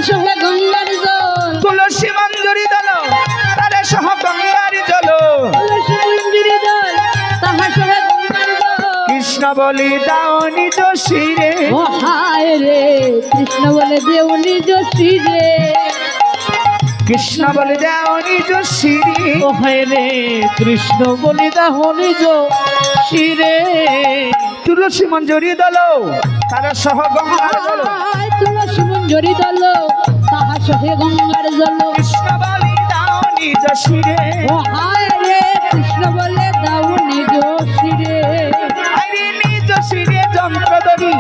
সহে গঙ্গার জল তুলসী মঞ্জুরি দল তারে সহ গঙ্গার জল তুলসী মঞ্জুরি দল তাহা সহে গঙ্গার জল কৃষ্ণ বলি দাও নিজ শিরে ও হায় রে কৃষ্ণ বলে দেও নিজ শিরে কৃষ্ণ বলি দাও নিজ শিরে ও হায় রে কৃষ্ণ বলি দাও নিজ শিরে তুলসী মঞ্জুরি দল তারে সহ গঙ্গার জল হায় তুলসী মঞ্জুরি দল তাহা সহে গঙ্গার জল কৃষ্ণ বলি দাও নিজ শিরে ও হায় রে কৃষ্ণ বলে দাও নিজ শিরে আরে নিজ শিরে যন্ত্র ধরি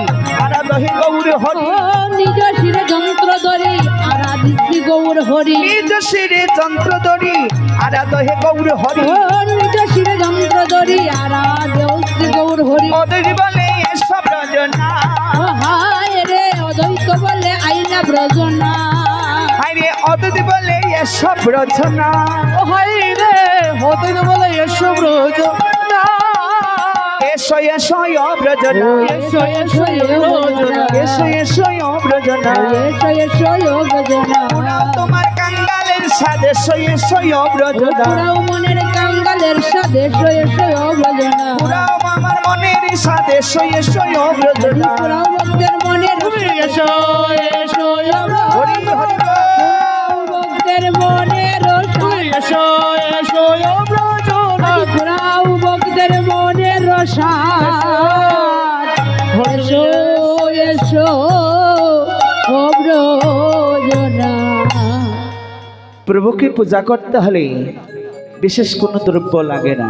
আরাধহে গৌর হরি ও নিজ শিরে যন্ত্র ধরি আরাধিছি গৌর হরি নিজ শিরে যন্ত্র ধরি আরাধহে গৌর হরি ও নিজ শিরে যন্ত্র ধরি আরাধিছি গৌর হরি অদরি বলে এসব রজনা ও হায় রে অদ্বৈত বলে আইনা ব্রজনা আরে অদরি বলে এসব রচনা ও হায় রে হতে বলে এসব রোজ না এসো এসো অব্রজনা এসো এসো রোজনা এসো এসো অব্রজনা এসো এসো ব্রজনা পুরাও তোমার কাঙ্গালের সাথে এসো এসো অব্রজনা পুরাও মনের কাঙ্গালের সাথে এসো এসো ব্রজনা পুরাও আমার মনের সাথে এসো এসো অব্রজনা পুরাও ভক্তের মনের এসো এসো হরি হরি ভক্তের মনের এসো এসো ব্রজনা পুরাও ভক্তের মনের রসাদ এসো এসো ব্রজনা প্রভুকে পূজা করতে হলে বিশেষ কোনো দ্রব্য লাগে না।